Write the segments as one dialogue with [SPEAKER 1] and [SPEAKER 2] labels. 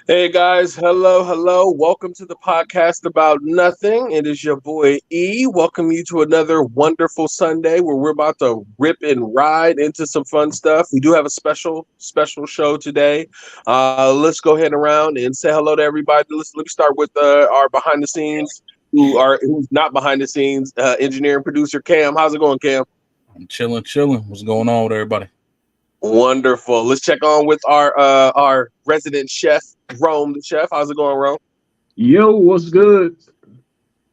[SPEAKER 1] Hey guys, hello. Welcome to the podcast about nothing. It is your boy E. Welcome you to another wonderful Sunday where we're about to rip and ride into some fun stuff. We do have a special show today. Let's go ahead around and say hello to everybody. Let me start with our behind the scenes, who's not behind the scenes, engineer and producer Cam. How's it going, Cam?
[SPEAKER 2] I'm chilling. What's going on with everybody?
[SPEAKER 1] Wonderful. Let's check on with our resident chef, Rome, the chef. How's it going, Rome?
[SPEAKER 3] Yo, what's good?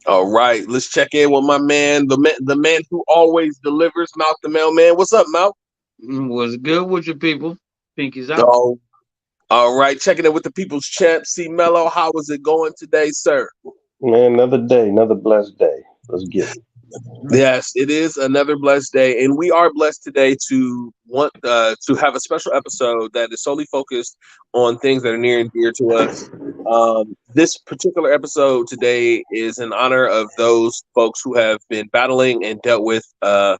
[SPEAKER 1] All right, let's check in with my man, the man who always delivers, Mouth the mailman. What's up, Mouth?
[SPEAKER 4] What's good with you people? Pinky's out.
[SPEAKER 1] Oh, all right, checking in with the people's champ, C. Mello. How is it going today, sir?
[SPEAKER 5] Man, another day, another blessed day. Let's get it.
[SPEAKER 1] Yes, it is another blessed day, and we are blessed today to have a special episode that is solely focused on things that are near and dear to us. This particular episode today is in honor of those folks who have been battling and dealt with the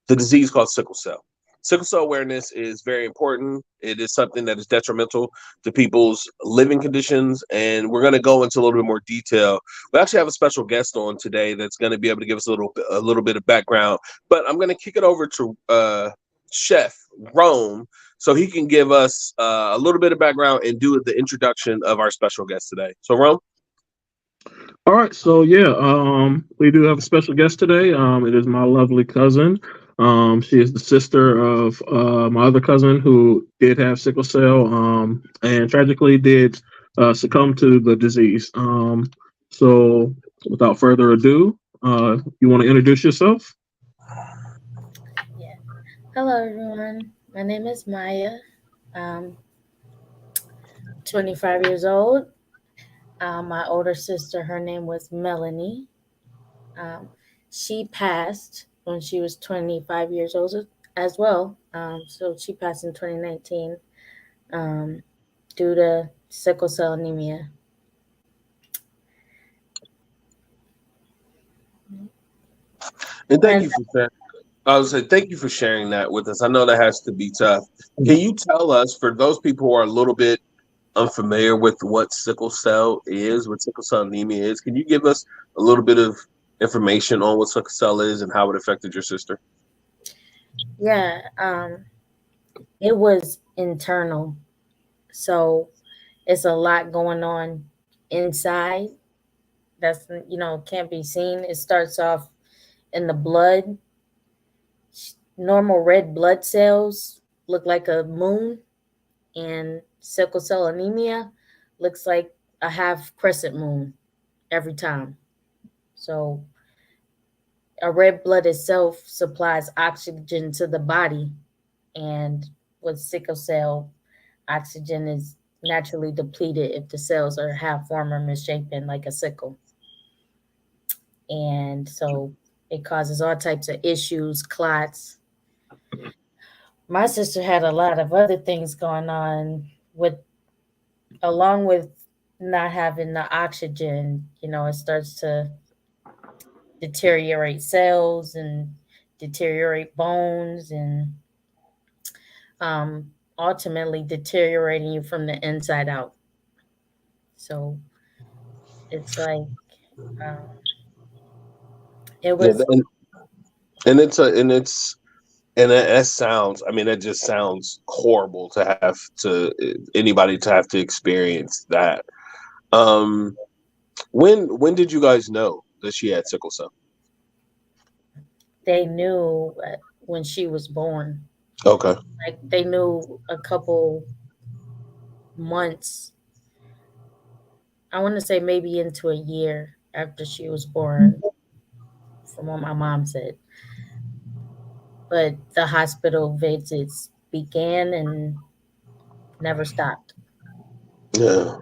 [SPEAKER 1] disease called sickle cell. Sickle cell awareness is very important. It is something that is detrimental to people's living conditions, and we're going to go into a little bit more detail. We actually have a special guest on today that's going to be able to give us a little bit of background. But I'm going to kick it over to Chef Rome so he can give us a little bit of background and do the introduction of our special guest today. So, Rome.
[SPEAKER 3] All right, so yeah, we do have a special guest today. It is my lovely cousin. She is the sister of my other cousin who did have sickle cell, and tragically did succumb to the disease. So without further ado, you want to introduce yourself?
[SPEAKER 6] Yeah. Hello, everyone. My name is Maya. Um, 25 years old. My older sister, her name was Melanie. Um, she passed when she was 25 years old as well. So she passed in 2019 um, due to sickle cell anemia.
[SPEAKER 1] And thank
[SPEAKER 6] And
[SPEAKER 1] you for that. I would say thank you for sharing that with us. I know that has to be tough. Can you tell us, for those people who are a little bit unfamiliar with what sickle cell is, what sickle cell anemia is, can you give us a little bit of information on what sickle cell is and how it affected your sister?
[SPEAKER 6] yeah, it was internal. So it's a lot going on inside that's, can't be seen. It starts off in the blood. Normal red blood cells look like a moon, and sickle cell anemia looks like a half crescent moon every time. So a red blood itself supplies oxygen to the body, and with sickle cell, oxygen is naturally depleted if the cells are half formed or misshapen like a sickle. And so it causes all types of issues, clots. My sister had a lot of other things going on with, along with not having the oxygen. It starts to deteriorate cells and deteriorate bones, and ultimately deteriorating you from the inside out. So it's like, um, it
[SPEAKER 1] Yeah,
[SPEAKER 6] was.
[SPEAKER 1] and it's a and it's and that sounds. I mean, that just sounds horrible to have to anybody to have to experience that. Um, when did you guys know that she had sickle cell?
[SPEAKER 6] They knew when she was born.
[SPEAKER 1] Okay.
[SPEAKER 6] Like they knew a couple months. I want to say maybe into a year after she was born, from what my mom said. But the hospital visits began and never stopped.
[SPEAKER 1] Yeah.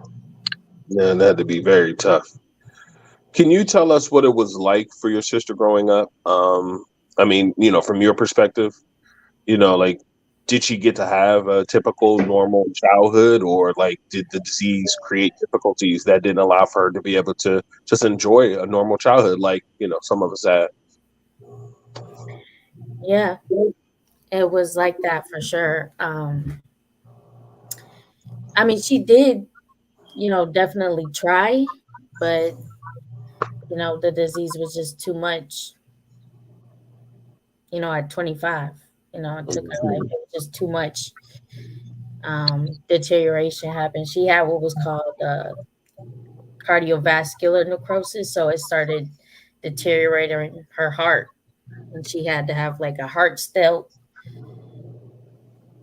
[SPEAKER 1] Yeah, that had to be very tough. Can you tell us what it was like for your sister growing up? I mean, from your perspective, like, did she get to have a typical normal childhood, or like, did the disease create difficulties that didn't allow for her to be able to just enjoy a normal childhood, like some of us had?
[SPEAKER 6] Yeah, it was like that for sure. I mean, she did definitely try, but the disease was just too much. At 25, it took her life. It was just too much. Deterioration happened. She had what was called cardiovascular necrosis, so it started deteriorating her heart, and she had to have like a heart stent.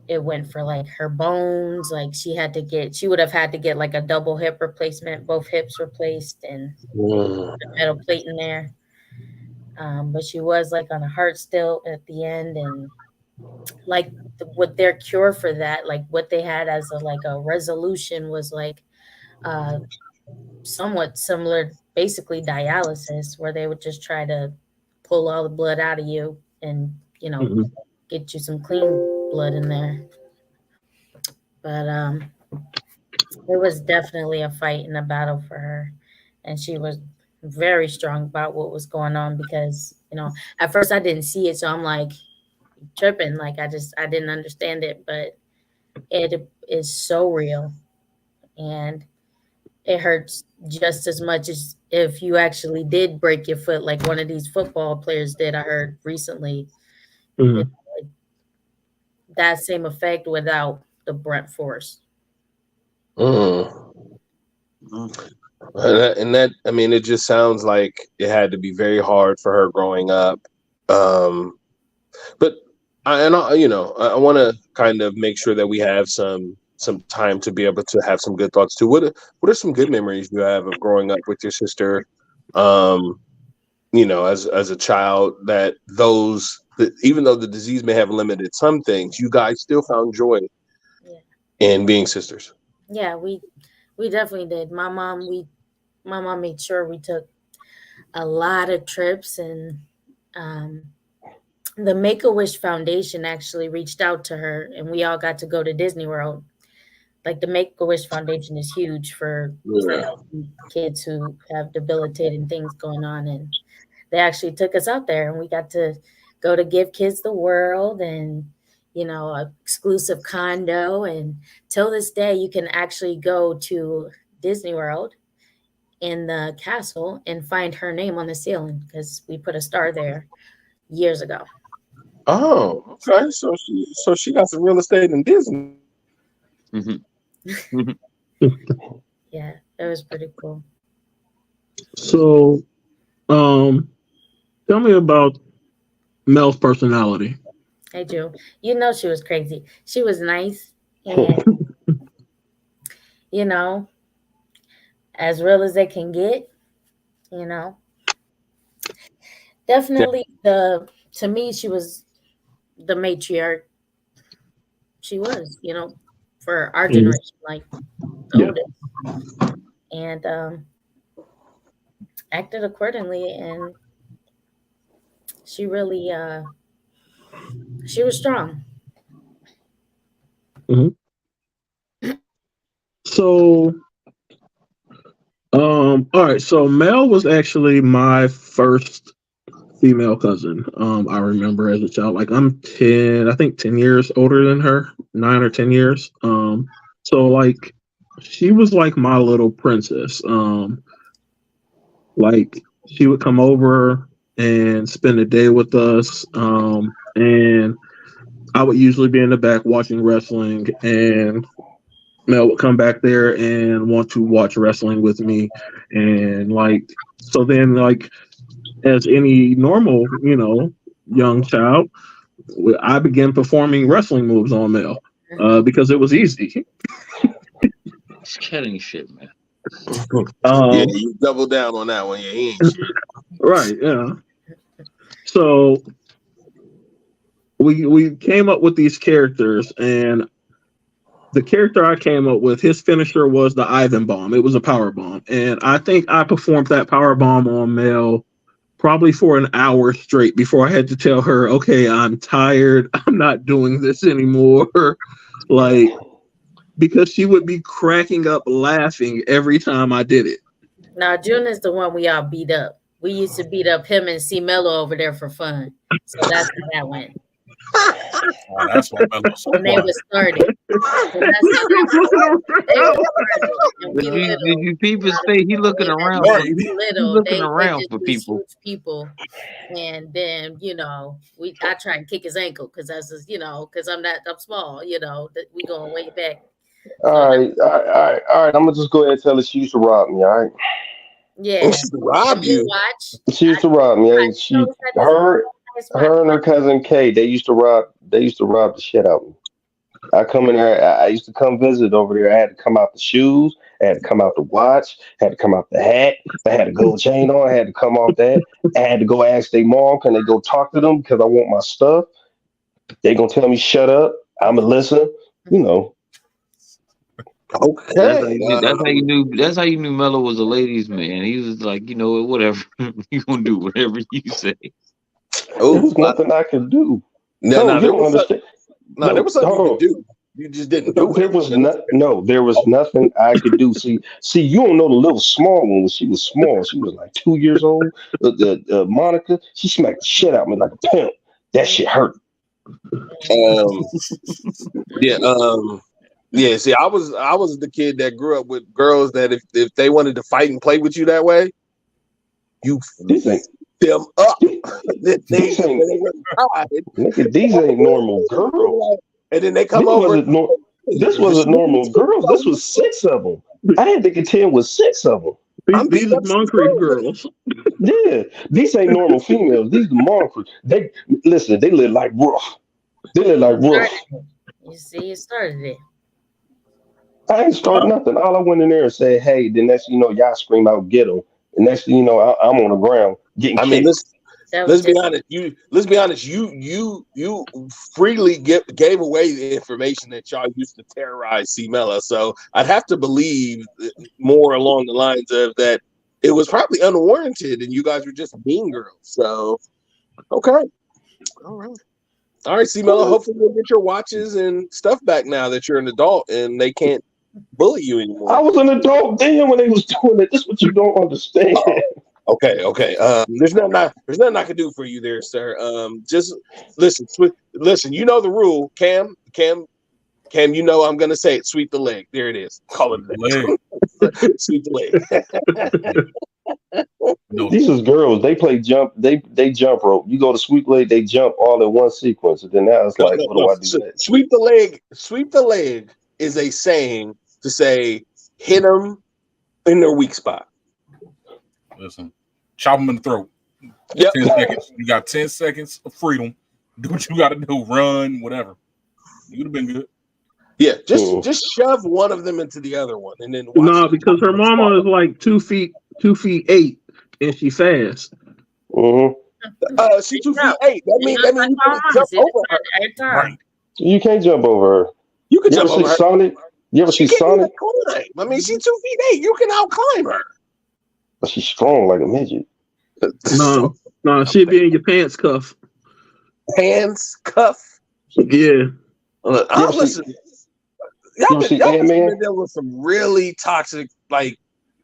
[SPEAKER 6] It went for like her bones, like she would have had to get like a double hip replacement, both hips replaced, and
[SPEAKER 1] Mm.
[SPEAKER 6] a metal plate in there. But she was like on a heart still at the end, and like what their cure for that, like what they had as a resolution was like uh somewhat similar, basically dialysis, where they would just try to pull all the blood out of you and
[SPEAKER 3] Mhm.
[SPEAKER 6] get you some clean blood in there. But it was definitely a fight and a battle for her, and she was very strong about what was going on because at first I didn't see it, so I'm like tripping, like I didn't understand it, but it is so real, and it hurts just as much as if you actually did break your foot, like one of these football players did. I heard recently it,
[SPEAKER 3] Mhm.
[SPEAKER 6] that same effect without the brunt force.
[SPEAKER 1] Mm. And that, I mean, it just sounds like it had to be very hard for her growing up. Um, but I want to kind of make sure that we have some time to be able to have some good thoughts too. What are some good memories you have of growing up with your sister? Um, as a child, even though the disease may have limited some things, you guys still found joy
[SPEAKER 6] Yeah,
[SPEAKER 1] in being sisters.
[SPEAKER 6] yeah, we definitely did. My mom made sure we took a lot of trips, and um, the Make a Wish Foundation actually reached out to her, and we all got to go to Disney World. Like the Make a Wish Foundation is huge for
[SPEAKER 1] Yeah.
[SPEAKER 6] helping kids who have debilitating things going on, and they actually took us out there, and we got to go to Give Kids the World, and a exclusive condo, and till this day you can actually go to Disney World in the castle and find her name on the ceiling because we put a star there years ago.
[SPEAKER 1] Oh, okay. So she got some real estate in Disney.
[SPEAKER 4] Mhm. Mhm.
[SPEAKER 6] Yeah, it was pretty cool.
[SPEAKER 3] So, um, tell me about Mel's personality.
[SPEAKER 6] I do. She was crazy. She was nice and, you know, as real as they can get, you know. Definitely to me she was the matriarch. She was, for our
[SPEAKER 3] Mhm.
[SPEAKER 6] generation, like the
[SPEAKER 3] Yeah.
[SPEAKER 6] oldest. And acted accordingly, and she really she was strong.
[SPEAKER 3] Mhm. So, all right. So Mel was actually my first female cousin. I remember as a child. Like I'm 10, I think 10 years older than her, 9 or 10 years. So like she was like my little princess. Like she would come over and spend a day with us. And I would usually be in the back watching wrestling, and Mel would come back there and want to watch wrestling with me. And like, so then, like, as any normal, young child, I began performing wrestling moves on Mel because it was easy.
[SPEAKER 4] It's killing shit, man.
[SPEAKER 1] Yeah,
[SPEAKER 3] Um,
[SPEAKER 1] you double down on that one. Yeah, he ain't shit.
[SPEAKER 3] right. Yeah. So we came up with these characters, and the character I came up with, his finisher was the Ivan bomb. It was a power bomb, and I think I performed that power bomb on Mel probably for an hour straight before I had to tell her, "Okay, I'm tired. I'm not doing this anymore." Like because she would be cracking up laughing every time I did it.
[SPEAKER 6] Now June is the one we all beat up. We used to beat up him and C Mello over there for fun. So that's how that went.
[SPEAKER 2] Oh, that's why Mello so
[SPEAKER 6] when they
[SPEAKER 2] quiet.
[SPEAKER 6] were started. So that's how they were started. And we
[SPEAKER 4] Did
[SPEAKER 6] little.
[SPEAKER 4] you peep his
[SPEAKER 6] A lot of
[SPEAKER 4] face? He
[SPEAKER 6] people
[SPEAKER 4] looking
[SPEAKER 6] believe that
[SPEAKER 4] around
[SPEAKER 6] because
[SPEAKER 4] for
[SPEAKER 6] we
[SPEAKER 4] he's
[SPEAKER 6] little,
[SPEAKER 4] looking
[SPEAKER 6] they
[SPEAKER 4] around
[SPEAKER 6] just
[SPEAKER 4] for
[SPEAKER 6] these
[SPEAKER 4] people.
[SPEAKER 6] huge people. And then, I try and kick his ankle because that's just, because I'm small, that we going way back.
[SPEAKER 5] All
[SPEAKER 6] So
[SPEAKER 5] right, all right, all right, all right. I'm gonna just go ahead and tell her she used to rob me. All right,
[SPEAKER 1] Oh,
[SPEAKER 6] yeah.
[SPEAKER 1] she
[SPEAKER 6] I
[SPEAKER 1] robbed
[SPEAKER 6] did
[SPEAKER 1] you.
[SPEAKER 6] watch.
[SPEAKER 5] she used
[SPEAKER 6] I
[SPEAKER 5] to
[SPEAKER 6] did
[SPEAKER 5] rob me.
[SPEAKER 6] watch.
[SPEAKER 5] Hey, she,
[SPEAKER 6] We had this
[SPEAKER 5] her,
[SPEAKER 6] nice spot.
[SPEAKER 5] her and her cousin Kay. They used to rob. They used to rob the shit out of me. I come in there. I used to come visit over there. I had to come out the shoes. I had to come out the watch. I had to come out the hat. If I had a gold chain on, I had to come off that. I had to go ask their mom, can they go talk to them because I want my stuff. They gonna tell me shut up. I'ma listen. You know.
[SPEAKER 1] Okay.
[SPEAKER 4] That's how you knew. That's how you knew Mello was a ladies' man. He was like, whatever. You gonna do whatever you say.
[SPEAKER 5] There was nothing I could do. No, you
[SPEAKER 1] there
[SPEAKER 5] don't
[SPEAKER 1] was
[SPEAKER 5] understand.
[SPEAKER 1] there
[SPEAKER 5] No,
[SPEAKER 1] was something you could
[SPEAKER 5] hold
[SPEAKER 1] do. You just didn't
[SPEAKER 5] on.
[SPEAKER 1] do it.
[SPEAKER 5] There was nothing I could do. See, you don't know the little small one. When she was small, she was like 2 years old. Monica, she smacked the shit out of me like a pimp. That shit hurt.
[SPEAKER 1] Um, yeah. Yeah. See, I was the kid that grew up with girls that if they wanted to fight and play with you that way, you
[SPEAKER 5] These ain't
[SPEAKER 1] them up.
[SPEAKER 5] these ain't nigga. These ain't normal girls.
[SPEAKER 1] And then they come
[SPEAKER 5] This
[SPEAKER 1] over.
[SPEAKER 5] wasn't nor. This wasn't normal girls. This was six of them. I had to contend with six of them.
[SPEAKER 1] I'm
[SPEAKER 3] These
[SPEAKER 1] beating
[SPEAKER 3] are
[SPEAKER 1] up some
[SPEAKER 3] Moncrief
[SPEAKER 1] girls.
[SPEAKER 3] girls.
[SPEAKER 5] Yeah, these ain't normal females. These the monsters. They listen. They live like rough. They live like rough.
[SPEAKER 6] You see, it started it.
[SPEAKER 5] I ain't start nothing. All I went in there and said, "Hey." The next, thing you know, y'all scream out, "Get them!" The next, thing you know, I'm on the ground getting
[SPEAKER 1] I mean,
[SPEAKER 5] kicked.
[SPEAKER 6] That was
[SPEAKER 1] let's be
[SPEAKER 6] just
[SPEAKER 1] honest. Let's be honest. You freely gave away the information that y'all used to terrorize C. Mella. So I'd have to believe more along the lines of that it was probably unwarranted, and you guys were just mean girls. So okay, all right, C. Mella. Hopefully you'll get your watches and stuff back now that you're an adult and they can't bully you
[SPEAKER 5] I
[SPEAKER 1] anymore.
[SPEAKER 5] was an adult then when they was doing it. This is what you don't understand.
[SPEAKER 1] Okay. There's nothing I can do for you there, sir. Just listen, listen. You know the rule, Cam. You know I'm gonna say it. Sweep the leg. There it is. Call it
[SPEAKER 2] Leg.
[SPEAKER 1] that. Sweep the leg.
[SPEAKER 2] No,
[SPEAKER 5] These is girls. They play jump. They jump rope. You go to sweep leg. They jump all in one sequence. And then now it's
[SPEAKER 1] No,
[SPEAKER 5] like,
[SPEAKER 1] no,
[SPEAKER 5] what do
[SPEAKER 1] no.
[SPEAKER 5] I do
[SPEAKER 1] So,
[SPEAKER 5] next?
[SPEAKER 1] sweep the leg. Sweep the leg is a saying to say hit them in their weak spot.
[SPEAKER 2] listen. Chop them in the throat.
[SPEAKER 1] Yep.
[SPEAKER 2] 10 seconds. You got 10 seconds of freedom. Do what you got to do. Run, whatever. You'd have been good.
[SPEAKER 1] Yeah. Just shove one of them into the other one, and then watch
[SPEAKER 3] No,
[SPEAKER 1] them.
[SPEAKER 3] because her mama is like 2'8", and she fast.
[SPEAKER 5] Mm-hmm.
[SPEAKER 1] She 2 feet 8. That means you can jump over her.
[SPEAKER 6] every time.
[SPEAKER 2] Right.
[SPEAKER 5] You can't jump over her.
[SPEAKER 1] You can
[SPEAKER 5] You ever
[SPEAKER 1] jump
[SPEAKER 5] see
[SPEAKER 1] over her.
[SPEAKER 5] Sonic? You ever
[SPEAKER 1] She
[SPEAKER 5] see
[SPEAKER 1] can't even
[SPEAKER 5] Sonic?
[SPEAKER 1] climb. I mean, she's 2 feet 8. You can out climb her.
[SPEAKER 5] But she's strong like a midget.
[SPEAKER 3] No, she'd be in your pants cuff.
[SPEAKER 1] Hands, cuff.
[SPEAKER 3] Yeah.
[SPEAKER 5] You ever see?
[SPEAKER 1] Listen.
[SPEAKER 5] You ever see
[SPEAKER 1] Y'all
[SPEAKER 5] Ant Man?
[SPEAKER 1] been dealing with some really toxic like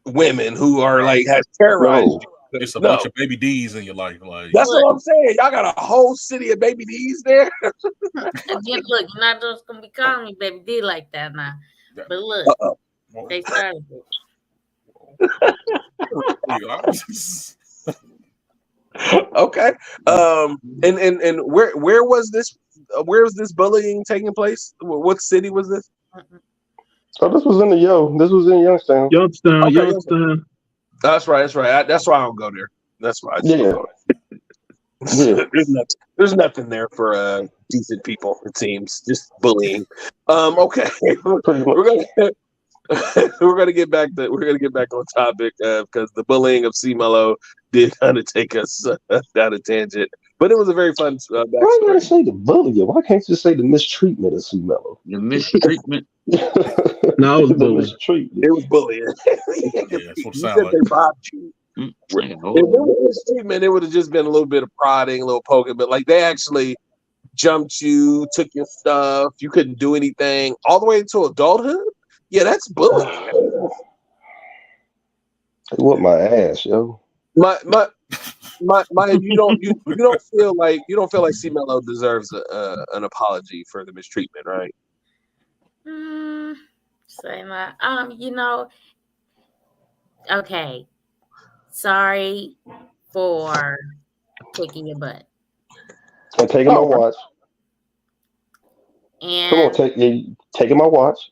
[SPEAKER 1] women who are like has terrorized
[SPEAKER 5] No.
[SPEAKER 1] you.
[SPEAKER 2] It's a
[SPEAKER 1] No,
[SPEAKER 2] bunch of baby D's in your life. Like,
[SPEAKER 1] that's what I'm saying. Y'all got a whole city of baby D's there.
[SPEAKER 6] Again, look, you're not just gonna be calling me baby D like that now. But look,
[SPEAKER 2] well,
[SPEAKER 6] they started it.
[SPEAKER 1] Okay. And where was this? Where was this bullying taking place? What city was this?
[SPEAKER 5] Oh, this was in This was in Youngstown.
[SPEAKER 3] Youngstown.
[SPEAKER 1] That's right. That's why I don't go there. That's why I just don't go there.
[SPEAKER 5] Yeah.
[SPEAKER 1] There's nothing there for decent people. It seems just bullying. Okay,
[SPEAKER 5] Pretty much.
[SPEAKER 1] we're gonna we're gonna get back on topic because the bullying of C. Mello did kind of take us down a tangent, but it was a very fun
[SPEAKER 5] Why you gotta
[SPEAKER 1] backstory.
[SPEAKER 5] say the bullying? Why can't you say the mistreatment of C. Mello?
[SPEAKER 4] The mistreatment.
[SPEAKER 3] No, it was
[SPEAKER 5] The
[SPEAKER 3] bullying.
[SPEAKER 5] mistreatment.
[SPEAKER 1] It was bullying.
[SPEAKER 2] Yeah, that's what it
[SPEAKER 1] You
[SPEAKER 2] sound
[SPEAKER 1] said
[SPEAKER 2] like.
[SPEAKER 1] they robbed you.
[SPEAKER 4] Mm,
[SPEAKER 1] If it was mistreatment, it would have just been a little bit of prodding, a little poking, but like they actually jumped you, took your stuff, you couldn't do anything, all the way into adulthood. Yeah, that's bullying.
[SPEAKER 5] They whooped my ass, yo.
[SPEAKER 1] My you don't feel like C Mello deserves an apology for the mistreatment, right?
[SPEAKER 6] Say my okay. Sorry for kicking your butt.
[SPEAKER 5] And taking my watch. Come on,
[SPEAKER 6] And
[SPEAKER 5] taking my watch.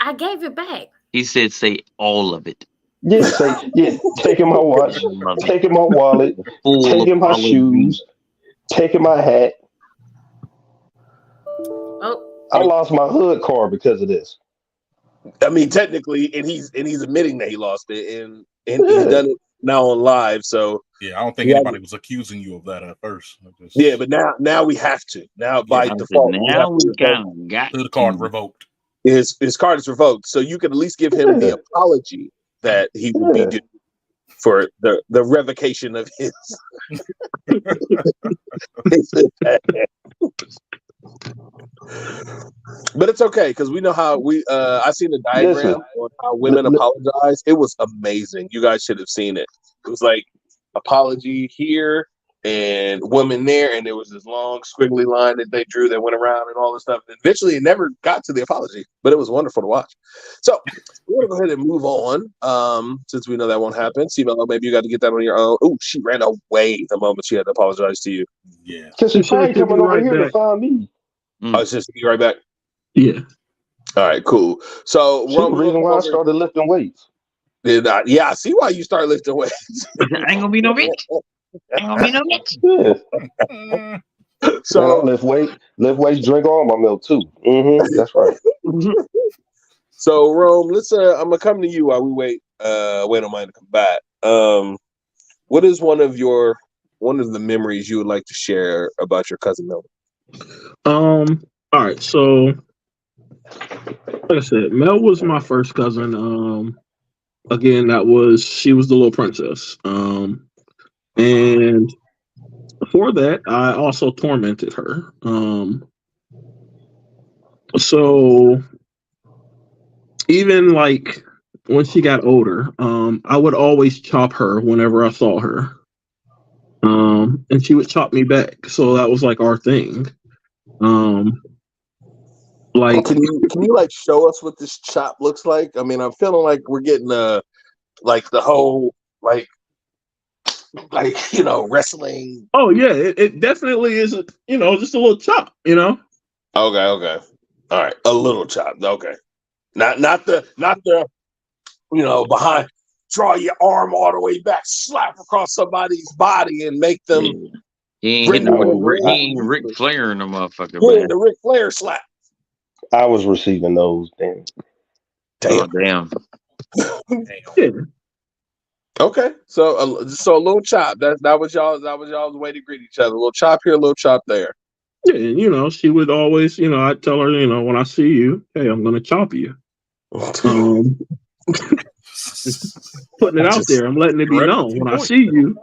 [SPEAKER 6] I gave it back.
[SPEAKER 4] He said, "Say all of it."
[SPEAKER 5] Taking my watch,
[SPEAKER 4] Love it.
[SPEAKER 5] taking my wallet,
[SPEAKER 4] Full
[SPEAKER 5] taking my
[SPEAKER 4] apology.
[SPEAKER 5] shoes, taking my hat.
[SPEAKER 6] Oh,
[SPEAKER 5] I lost my hood card because of this.
[SPEAKER 1] I mean, technically, and he's admitting that he lost it, and he's
[SPEAKER 5] Yeah.
[SPEAKER 1] done it now on live. So
[SPEAKER 2] Yeah, I don't think
[SPEAKER 1] yeah,
[SPEAKER 2] anybody was accusing you of that at first.
[SPEAKER 1] yeah, but now we have to. Now by
[SPEAKER 4] I said,
[SPEAKER 1] default, we have
[SPEAKER 4] now
[SPEAKER 1] to
[SPEAKER 4] we
[SPEAKER 1] revoke
[SPEAKER 4] kind of got
[SPEAKER 2] hood card
[SPEAKER 4] to.
[SPEAKER 2] revoked.
[SPEAKER 1] his card is revoked. So you could at least give him the
[SPEAKER 5] Yeah.
[SPEAKER 1] apology that he would be
[SPEAKER 5] Yeah.
[SPEAKER 1] due for the revocation of his. But it's okay because we know how I seen the diagram
[SPEAKER 5] Listen.
[SPEAKER 1] on how women apologize. It was amazing. You guys should have seen it. It was like apology here and woman there, and there was this long squiggly line that they drew that went around and all this stuff. And eventually, it never got to the apology, but it was wonderful to watch. So we're gonna go ahead and move on. Since we know that won't happen. C-Mello, maybe you got to get that on your own. Oh, she ran away the moment she had to apologize to you.
[SPEAKER 2] Yeah.
[SPEAKER 5] Because she's probably coming over here to find me.
[SPEAKER 1] I was just be right back.
[SPEAKER 3] Yeah.
[SPEAKER 1] All right, cool. So
[SPEAKER 5] She's the reason why I started lifting weights.
[SPEAKER 1] Yeah, I see why you start lifting weights.
[SPEAKER 4] Ain't gonna be no bitch. Ain't gonna be no bitch.
[SPEAKER 5] Yeah.
[SPEAKER 1] So
[SPEAKER 5] Man, I lift weights, drink all my milk too. That's right.
[SPEAKER 1] So Rome, let's I'm gonna come to you while we wait on mine to come back. What is one of the memories you would like to share about your cousin Mel?
[SPEAKER 3] All right. So, like I said, Mel was my first cousin. Again, she was the little princess. And before that, I also tormented her. So even like when she got older, I would always chop her whenever I saw her. And she would chop me back. So that was like our thing. Like,
[SPEAKER 1] Can you like show us what this chop looks like? I mean, I'm feeling like we're getting like the whole like wrestling.
[SPEAKER 3] oh yeah, it definitely is just a little chop,
[SPEAKER 1] Okay. All right. A little chop. Okay. Not the behind, draw your arm all the way back, slap across somebody's body and make them
[SPEAKER 4] He ain't
[SPEAKER 1] bring
[SPEAKER 4] hitting
[SPEAKER 1] them
[SPEAKER 4] no,
[SPEAKER 1] in.
[SPEAKER 4] he ain't Ric Flair in the motherfucker,
[SPEAKER 1] Yeah,
[SPEAKER 4] man.
[SPEAKER 1] the Ric Flair slap.
[SPEAKER 5] I was receiving those. Damn.
[SPEAKER 4] Oh, damn.
[SPEAKER 3] Yeah.
[SPEAKER 1] Okay, so a little chop. That was y'all's way to greet each other. A little chop here, a little chop there.
[SPEAKER 3] Yeah, she would always, I'd tell her, when I see you, hey, I'm gonna chop you. Putting it out there, I'm letting it be known. When I see you,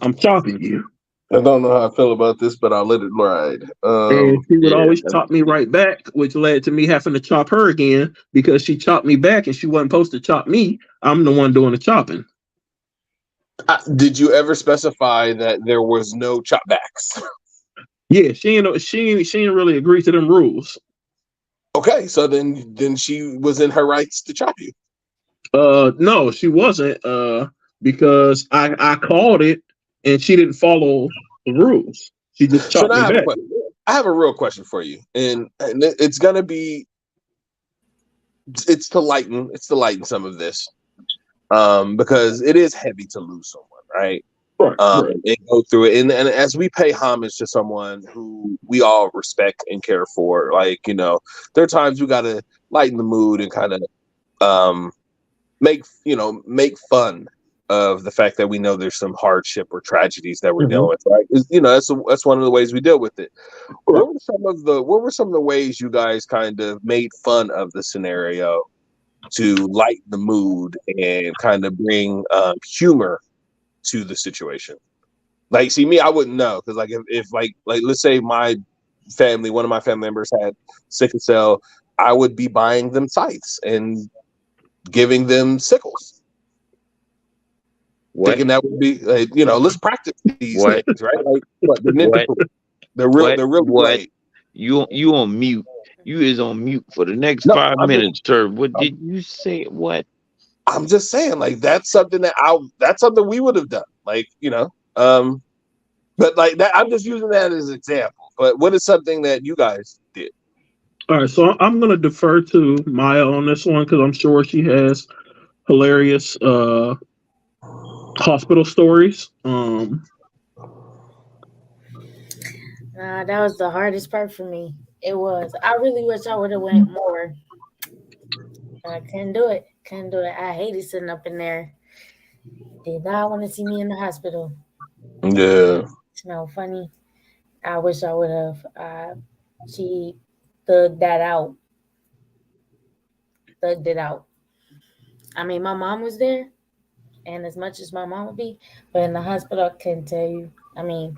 [SPEAKER 3] I'm chopping you.
[SPEAKER 1] I don't know how I feel about this, but I'll let it ride.
[SPEAKER 3] And she would always chop me right back, which led to me having to chop her again because she chopped me back and she wasn't supposed to chop me. I'm the one doing the chopping.
[SPEAKER 1] Did you ever specify that there was no chop backs?
[SPEAKER 3] Yeah, she didn't really agree to them rules.
[SPEAKER 1] Okay, so then she was in her rights to chop you.
[SPEAKER 3] No, she wasn't. Because I called it and she didn't follow the rules. She just chopped me back.
[SPEAKER 1] I have a real question for you, and it's gonna be it's to lighten some of this, because it is heavy to lose someone, right?
[SPEAKER 3] Right.
[SPEAKER 1] And go through it, and as we pay homage to someone who we all respect and care for, there are times we gotta lighten the mood and kind of make fun of the fact that we know there's some hardship or tragedies that we're dealing with, right? That's one of the ways we deal with it. What were some of the ways you guys kind of made fun of the scenario to lighten the mood and kind of bring humor to the situation? Like, see, me, I wouldn't know, because like if let's say one of my family members had sickle cell, I would be buying them scythes and giving them sickles.
[SPEAKER 4] What?
[SPEAKER 1] thinking that would be, let's practice these
[SPEAKER 4] What?
[SPEAKER 1] things, right? Like, what the
[SPEAKER 4] What?
[SPEAKER 1] ninja, they're real,
[SPEAKER 4] What?
[SPEAKER 1] they're really
[SPEAKER 4] What?
[SPEAKER 1] great.
[SPEAKER 4] You on mute. You is on mute for the next
[SPEAKER 1] No,
[SPEAKER 4] 5 minutes, sir. What did you say? What?
[SPEAKER 1] I'm just saying, like that's something we would have done, like but like that. I'm just using that as an example. But what is something that you guys did?
[SPEAKER 3] All right, so I'm going to defer to Maya on this one because I'm sure she has hilarious hospital stories.
[SPEAKER 6] That was the hardest part for me. It was. I really wish I would have went more. I couldn't do it. Couldn't do it. I hated sitting up in there. Did not want to see me in the hospital.
[SPEAKER 1] Yeah,
[SPEAKER 6] It's no funny. I wish I would have. She thugged that out. Thugged it out. I mean, my mom was there, and as much as my mom would be, but in the hospital, I couldn't tell you. I mean,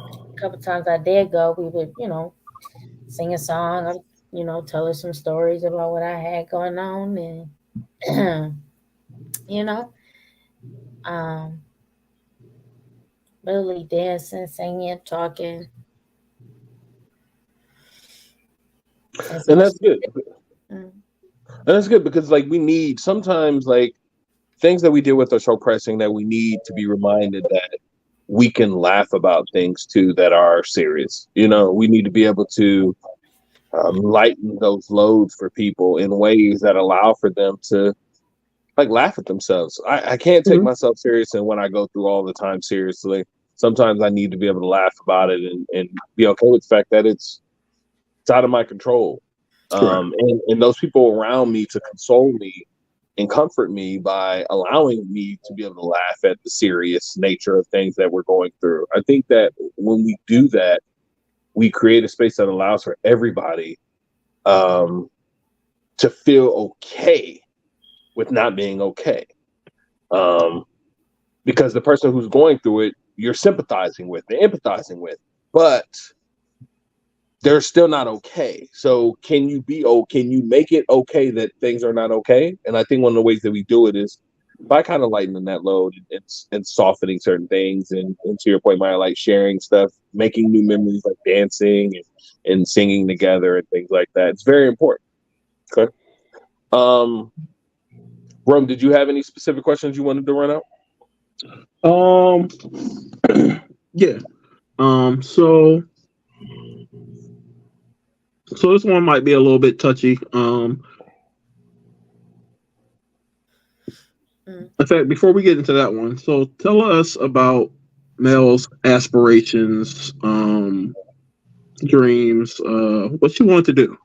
[SPEAKER 6] a couple times I did go, we would, sing a song, or, tell her some stories about what I had going on, and you know, um, really dancing, singing, talking, as
[SPEAKER 1] and
[SPEAKER 6] much.
[SPEAKER 1] that's good.
[SPEAKER 6] Mm,
[SPEAKER 1] And that's good because like we need sometimes like things that we deal with are so pressing that we need to be reminded that we can laugh about things too that are serious. We need to be able to lighten those loads for people in ways that allow for them to like laugh at themselves. I can't take
[SPEAKER 3] Mhm.
[SPEAKER 1] myself serious, and when I go through all the time seriously, sometimes I need to be able to laugh about it and be okay with the fact that it's out of my control.
[SPEAKER 3] Right.
[SPEAKER 1] And those people around me to console me and comfort me by allowing me to be able to laugh at the serious nature of things that we're going through. I think that when we do that, we create a space that allows for everybody um, to feel okay with not being okay. Um, because the person who's going through it, you're sympathizing with, they're empathizing with, but they're still not okay. So can you make it okay that things are not okay? And I think one of the ways that we do it is by kind of lightening that load and softening certain things. And to your point, Maya, like sharing stuff, making new memories like dancing and singing together and things like that. It's very important. Okay. Um, Rome, did you have any specific questions you wanted to run out?
[SPEAKER 3] Um, yeah. So this one might be a little bit touchy.
[SPEAKER 6] mm.
[SPEAKER 3] In fact, before we get into that one, so tell us about Mel's aspirations, dreams, what she wanted to do.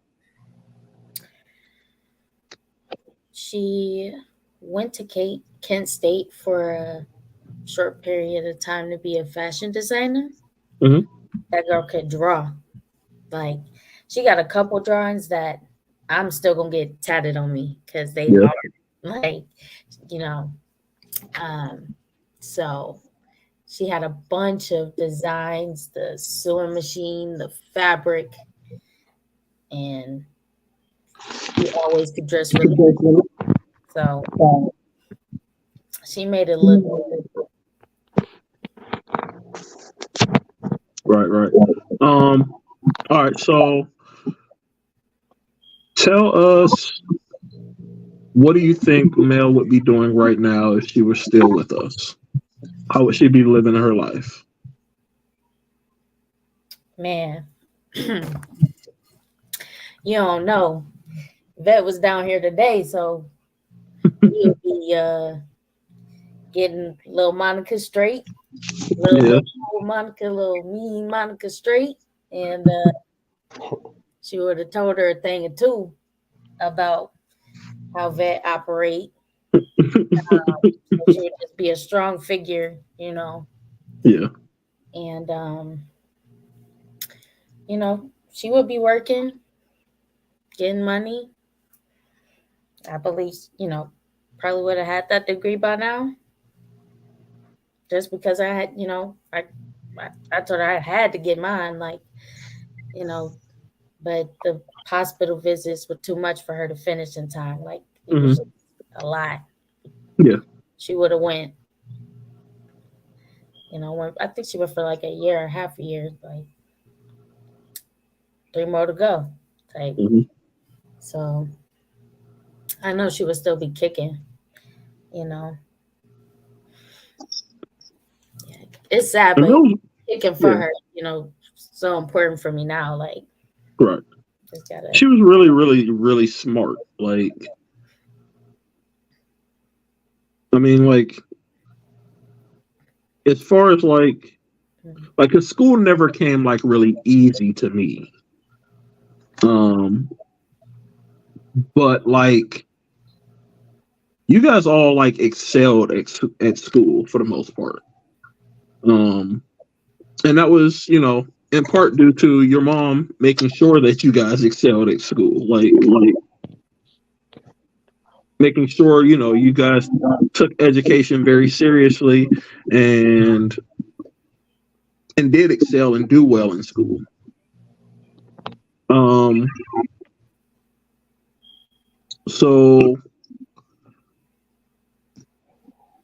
[SPEAKER 6] She went to Kent State for a short period of time to be a fashion designer.
[SPEAKER 3] Mhm.
[SPEAKER 6] That girl could draw. Like, she got a couple drawings that I'm still gonna get tatted on me because they
[SPEAKER 3] Yeah.
[SPEAKER 6] are like, you know. Um, so she had a bunch of designs, the sewing machine, the fabric, and she always could dress really well. So she made it look good.
[SPEAKER 3] Right, right. Um, all right, so tell us, what do you think Mel would be doing right now if she were still with us? How would she be living her life?
[SPEAKER 6] Man, you don't know. Vet was down here today, so he'll be getting little Monica straight,
[SPEAKER 3] Yeah.
[SPEAKER 6] little Monica, little mean Monica straight, and she would have told her a thing or two about how Vet operate. So she would just be a strong figure,
[SPEAKER 3] Yeah.
[SPEAKER 6] and she would be working, getting money. I believe, probably would have had that degree by now, just because I had, I told her I had to get mine, like, you know, but the hospital visits were too much for her to finish in time. Like, it was
[SPEAKER 3] Hmm.
[SPEAKER 6] just a lot.
[SPEAKER 3] Yeah.
[SPEAKER 6] She would have went, I think she went for like a year or half a year, like 3 more to go type.
[SPEAKER 3] Mhm.
[SPEAKER 6] So I know she would still be kicking, you know. Yeah. It's sad,
[SPEAKER 3] And
[SPEAKER 6] but
[SPEAKER 3] those,
[SPEAKER 6] kicking for
[SPEAKER 3] yeah,
[SPEAKER 6] her, so important for me now. Like,
[SPEAKER 3] right.
[SPEAKER 6] just gotta.
[SPEAKER 3] She was really, really, really smart. Like, I mean, like, as far as like, cause school never came like really easy to me. Um, but like, you guys all like excelled at school for the most part. Um, and that was, in part due to your mom making sure that you guys excelled at school. Like making sure, you guys took education very seriously and did excel and do well in school. Um, so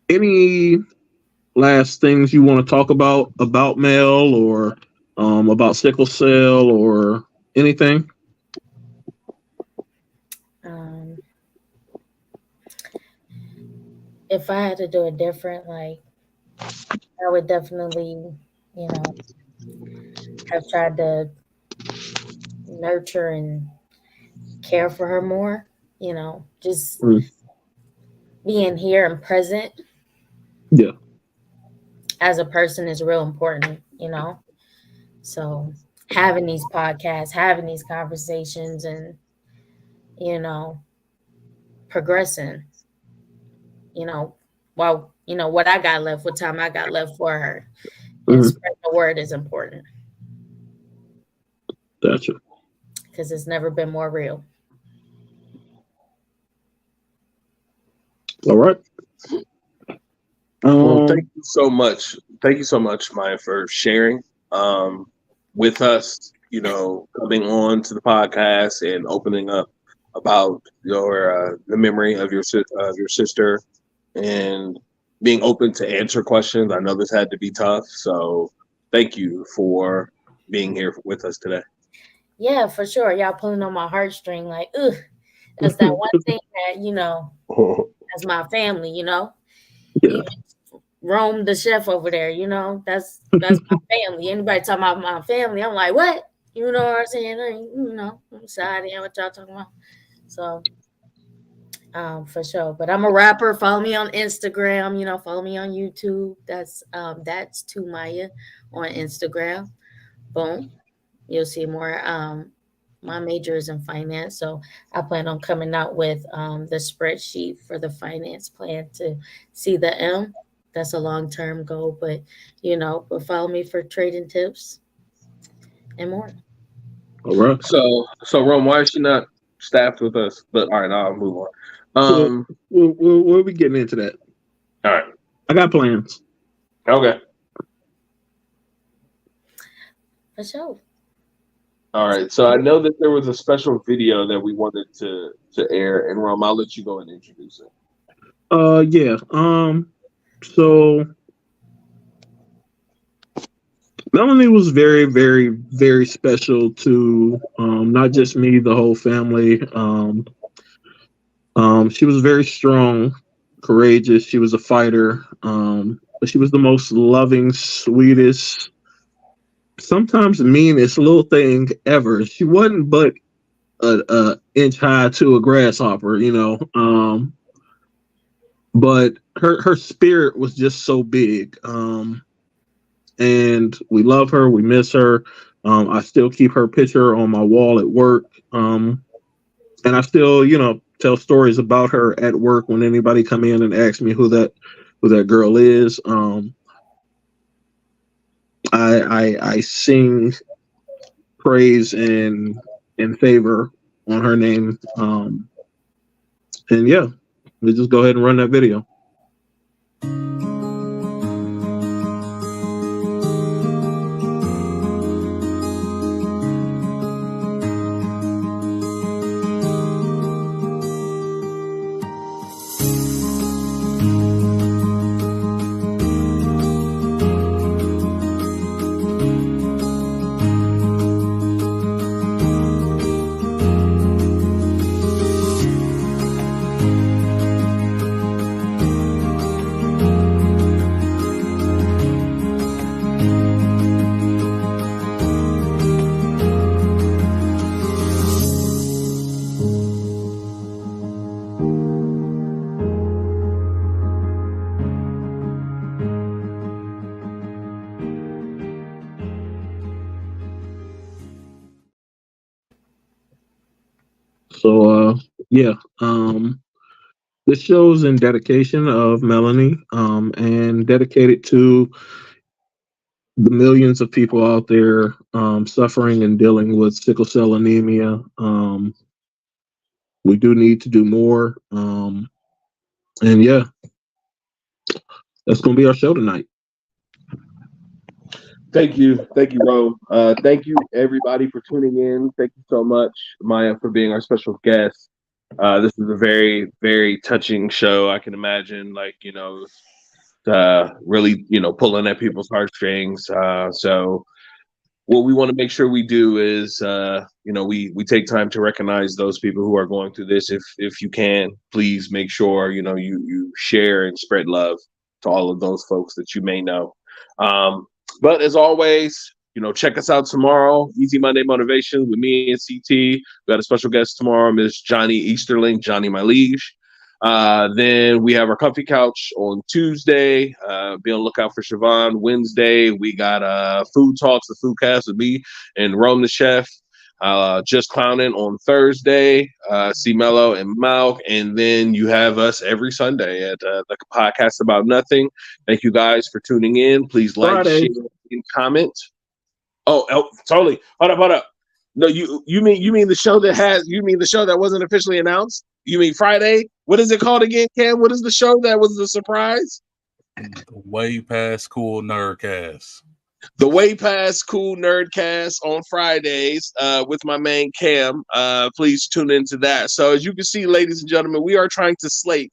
[SPEAKER 3] any last things you want to talk about Mel or about sickle cell or anything?
[SPEAKER 6] Um, if I had to do it different, like I would definitely, you know, have tried to nurture and care for her more. Just
[SPEAKER 3] Mm,
[SPEAKER 6] being here and present
[SPEAKER 3] yeah.
[SPEAKER 6] as a person is real important. So having these podcasts, having these conversations, and you know, progressing. You know, well, what I got left, what time I got left for her, and
[SPEAKER 3] Hmm.
[SPEAKER 6] spreading the word is important
[SPEAKER 3] Gotcha.
[SPEAKER 6] because it's never been more real.
[SPEAKER 3] All right.
[SPEAKER 1] Well,
[SPEAKER 3] Um,
[SPEAKER 1] thank you so much. Thank you so much, Maya, for sharing with us. Coming on to the podcast and opening up about the memory of your sister and being open to answer questions. I know this had to be tough, so thank you for being here with us today.
[SPEAKER 6] Yeah, for sure. Y'all pulling on my heartstring, like, ugh, that's that one thing that that's my family.
[SPEAKER 3] yeah.
[SPEAKER 6] Even Rome, the chef over there, that's my family. Anybody talking about my family, I'm like, what? You know what I'm saying? I'm sorry, what y'all talking about. So, for sure. But I'm a rapper. Follow me on Instagram. Follow me on YouTube. That's to Maya on Instagram. Boom, you'll see more. My major is in finance, so I plan on coming out with the spreadsheet for the finance plan to see the M. That's a long term goal, but follow me for trading tips and more.
[SPEAKER 3] All right.
[SPEAKER 1] So Rome, why is she not staffed with us? But all right, I'll move on.
[SPEAKER 3] Well, we'll be getting into that.
[SPEAKER 1] All right.
[SPEAKER 3] I got plans.
[SPEAKER 1] Okay.
[SPEAKER 6] For sure.
[SPEAKER 1] All right. So I know that there was a special video that we wanted to air, and Rome, I'll let you go and introduce it.
[SPEAKER 3] Yeah. So Melanie was very, very, very special to not just me, the whole family. She was very strong, courageous. She was a fighter. But she was the most loving, sweetest, sometimes meanest little thing ever. She wasn't but a inch high to a grasshopper. But her spirit was just so big. And we love her. We miss her. I still keep her picture on my wall at work. And I still, tell stories about her at work when anybody come in and ask me who that girl is. I sing praise and favor on her name. And yeah, we just go ahead and run that video. So yeah, this show is in dedication of Melanie, and dedicated to the millions of people out there suffering and dealing with sickle cell anemia. We do need to do more. And yeah, that's going to be our show tonight.
[SPEAKER 1] Thank you, Ro. Thank you, everybody, for tuning in. Thank you so much, Maya, for being our special guest. This is a very, very touching show. I can imagine, like, really, pulling at people's heartstrings. So what we want to make sure we do is, we take time to recognize those people who are going through this. If you can, please make sure, you share and spread love to all of those folks that you may know. But as always, check us out tomorrow. Easy Monday Motivation with me and CT. We got a special guest tomorrow, Miss Johnny Easterling, Johnny my liege. Then we have our comfy couch on Tuesday. Be on the lookout for Siobhan. Wednesday, we got Food Talks, the Foodcast with me and Rome the Chef. Just Clowning on Thursday. See Mello and Malk. And then you have us every Sunday at the podcast About Nothing. Thank you guys for tuning in. Please like,
[SPEAKER 3] Friday.
[SPEAKER 1] share, and comment. Oh, totally. Hold up. No, you mean the show that wasn't officially announced? You mean Friday? What is it called again, Cam? What is the show that was the surprise?
[SPEAKER 2] The Way Past Cool Nerdcast.
[SPEAKER 1] The Way Past Cool Nerdcast on Fridays with my man Cam. Please tune into that. So as you can see, ladies and gentlemen, we are trying to slate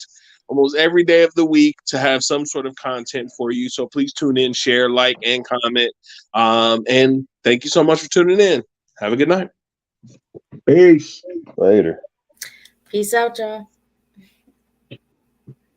[SPEAKER 1] almost every day of the week to have some sort of content for you. So please tune in, share, like, and comment. And thank you so much for tuning in. Have a good night.
[SPEAKER 3] Peace.
[SPEAKER 5] Later.
[SPEAKER 6] Peace out, y'all.